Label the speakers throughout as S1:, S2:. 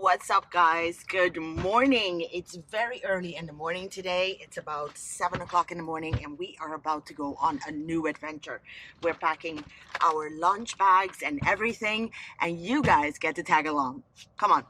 S1: What's up, guys? Good morning. It's very early in the morning today. It's about 7 o'clock in the morning and we are about to go on a new adventure. We're packing our lunch bags and everything, and you guys get to tag along. Come on.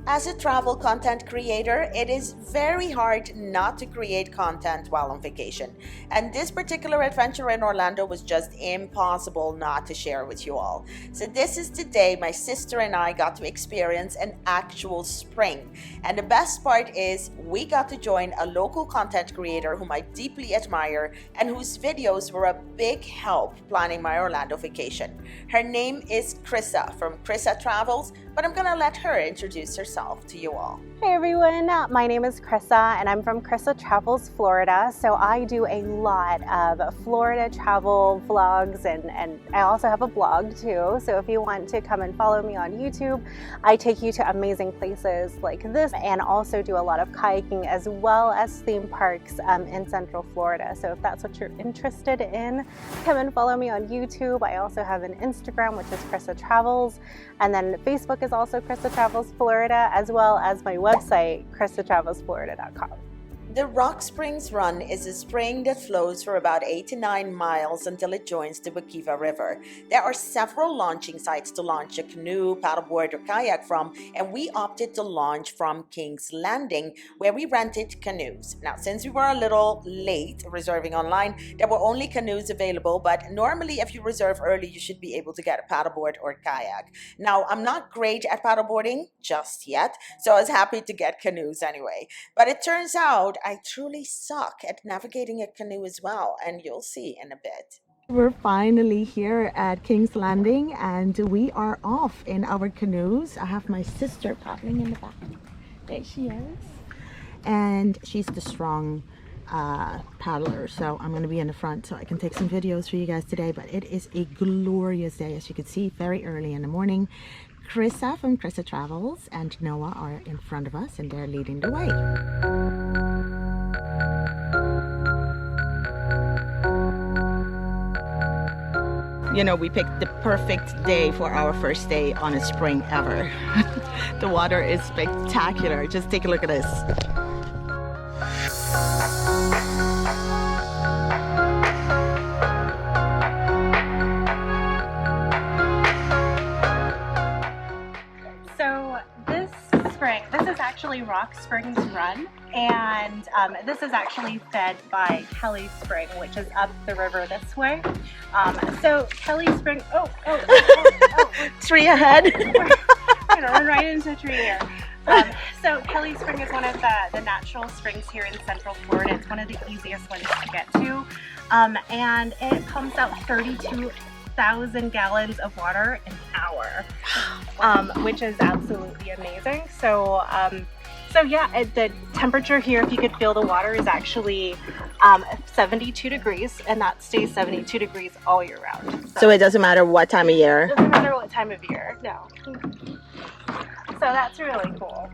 S1: As a travel content creator, it is very hard not to create content while on vacation. And this particular adventure in Orlando was just impossible not to share with you all. So this is the day my sister and I got to experience an actual spring. And the best part is we got to join a local content creator whom I deeply admire and whose videos were a big help planning my Orlando vacation. Her name is Chrissa from Chrissa Travels, but I'm gonna let her introduce herself to you all.
S2: Hey everyone, my name is Chrissa and I'm from Chrissa Travels Florida. So I do a lot of Florida travel vlogs and I also have a blog too. So if you want to come and follow me on YouTube, I take you to amazing places like this and also do a lot of kayaking as well as theme parks in Central Florida. So if that's what you're interested in, come and follow me on YouTube. I also have an Instagram, which is Chrissa Travels, and then Facebook is also Chrissa Travels Florida, as well as my website, chrissatravelsflorida.com.
S1: The Rock Springs Run is a spring that flows for about 8 to 9 miles until it joins the Apopka River. There are several launching sites to launch a canoe, paddleboard, or kayak from, and we opted to launch from King's Landing, where we rented canoes. Now, since we were a little late reserving online, there were only canoes available, but normally if you reserve early, you should be able to get a paddleboard or kayak. Now, I'm not great at paddleboarding just yet, so I was happy to get canoes anyway. But it turns out I truly suck at navigating a canoe as well, and you'll see in a bit. We're finally here at King's Landing and we are off in our canoes. I have my sister paddling in the back. There she is. And she's the strong paddler, so I'm going to be in the front so I can take some videos for you guys today. But it is a glorious day, as you can see, very early in the morning. Chrissa from Chrissa Travels and Noah are in front of us and they're leading the way. You know, we picked the perfect day for our first day on a spring ever. The water is spectacular. Just take a look at this.
S2: This is actually Rock Springs Run, and this is actually fed by Kelly Spring, which is up the river this way. So Kelly Spring,
S1: Tree ahead.
S2: We're gonna run right into a tree here. So Kelly Spring is one of the natural springs here in Central Florida. It's one of the easiest ones to get to, and it pumps out 32,000 gallons of water an hour, which is absolutely amazing. So yeah, the temperature here, if you could feel the water, is actually 72 degrees, and that stays 72 degrees all year round.
S1: So it doesn't matter what time of year?
S2: It doesn't matter what time of year, no. So that's really cool.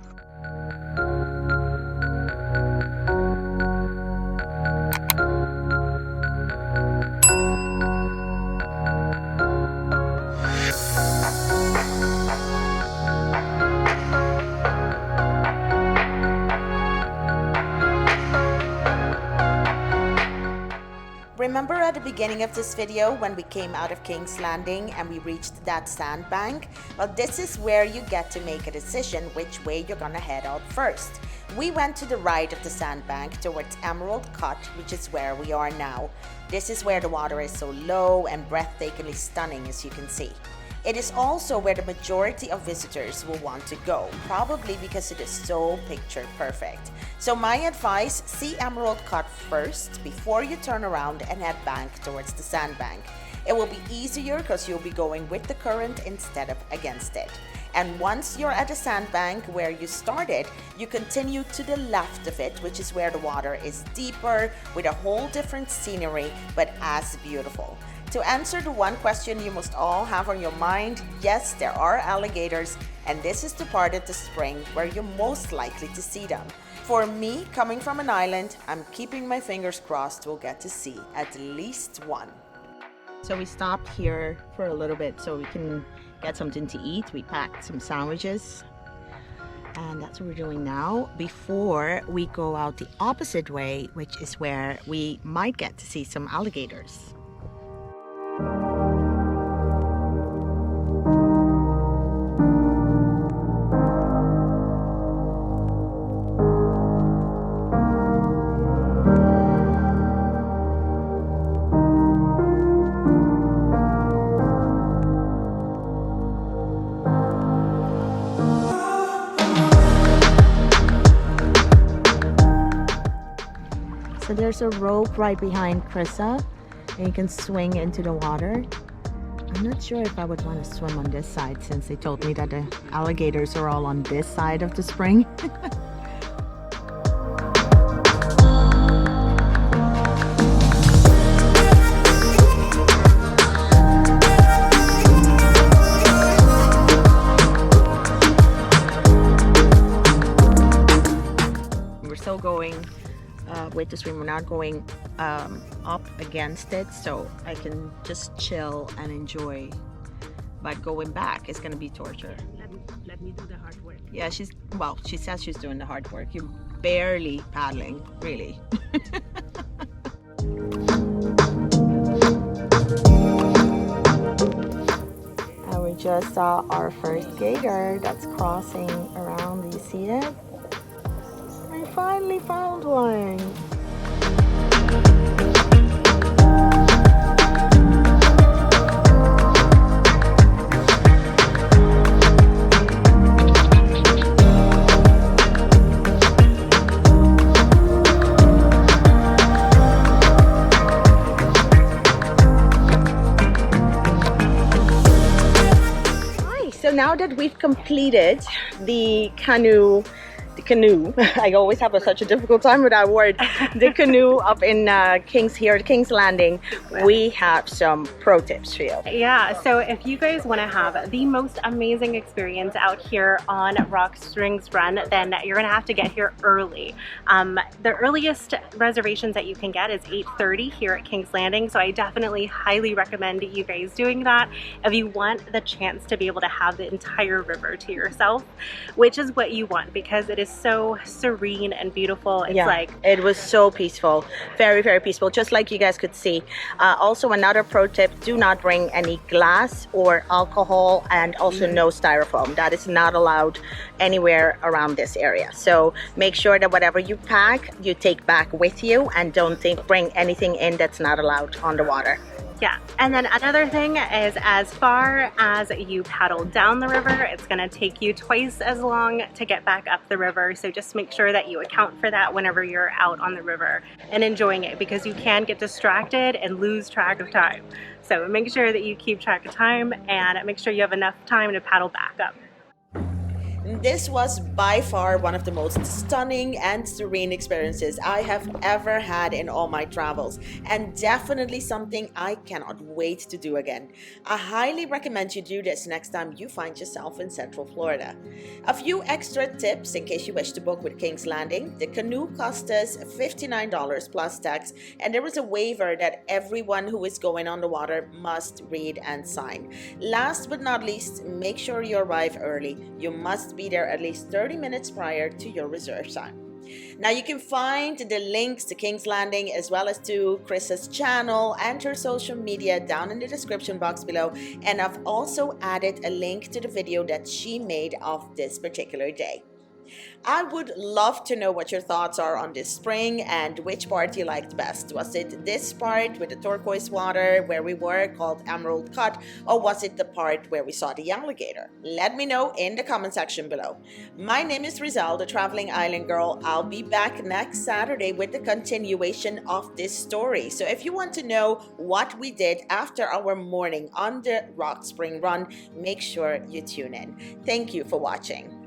S1: Remember at the beginning of this video when we came out of King's Landing and we reached that sandbank? Well, this is where you get to make a decision which way you're gonna head out first. We went to the right of the sandbank towards Emerald Cut, which is where we are now. This is where the water is so low and breathtakingly stunning, as you can see. It is also where the majority of visitors will want to go, probably because it is so picture perfect. So my advice, see Emerald Cut first before you turn around and head back towards the sandbank. It will be easier because you'll be going with the current instead of against it. And once you're at the sandbank where you started, you continue to the left of it, which is where the water is deeper with a whole different scenery, but as beautiful. To answer the one question you must all have on your mind, yes, there are alligators, and this is the part of the spring where you're most likely to see them. For me, coming from an island, I'm keeping my fingers crossed we'll get to see at least one. So we stopped here for a little bit so we can get something to eat. We packed some sandwiches, and that's what we're doing now before we go out the opposite way, which is where we might get to see some alligators. So there's a rope right behind Chrissa, and you can swing into the water. I'm not sure if I would want to swim on this side since they told me that the alligators are all on this side of the spring. We're still going with the stream. We're not going up against it, so I can just chill and enjoy. But going back is going to be torture.
S2: Let me do the hard work.
S1: Yeah, she says she's doing the hard work. You're barely paddling, really. And we just saw our first gator that's crossing around. Do you see it? I finally found one. So now that we've completed the canoe, I always have such a difficult time with that word, the canoe up in King's Landing, we have some pro tips for you.
S2: Yeah, so if you guys want to have the most amazing experience out here on Rock Springs Run, then you're going to have to get here early. The earliest reservations that you can get is 8:30 here at King's Landing, so I definitely highly recommend you guys doing that if you want the chance to be able to have the entire river to yourself, which is what you want because it is so serene and beautiful. It's like
S1: it was so peaceful, very, very peaceful, just like you guys could see. Also, another pro tip: do not bring any glass or alcohol, and also no styrofoam. That is not allowed anywhere around this area. So make sure that whatever you pack, you take back with you, and don't bring anything in that's not allowed on the water.
S2: Yeah, and then another thing is as far as you paddle down the river, it's going to take you twice as long to get back up the river. So just make sure that you account for that whenever you're out on the river and enjoying it, because you can get distracted and lose track of time. So make sure that you keep track of time and make sure you have enough time to paddle back up.
S1: This was by far one of the most stunning and serene experiences I have ever had in all my travels, and definitely something I cannot wait to do again. I highly recommend you do this next time you find yourself in Central Florida. A few extra tips in case you wish to book with King's Landing. The canoe cost us $59 plus tax, and there is a waiver that everyone who is going on the water must read and sign. Last but not least, make sure you arrive early. You must be there at least 30 minutes prior to your reserve time. Now you can find the links to King's Landing as well as to Chrissa's channel and her social media down in the description box below, and I've also added a link to the video that she made of this particular day. I would love to know what your thoughts are on this spring and which part you liked best. Was it this part with the turquoise water where we were called Emerald Cut, or was it the part where we saw the alligator? Let me know in the comment section below. My name is Riselle, the Traveling Island Girl. I'll be back next Saturday with the continuation of this story. So if you want to know what we did after our morning on the Rock Spring Run, make sure you tune in. Thank you for watching.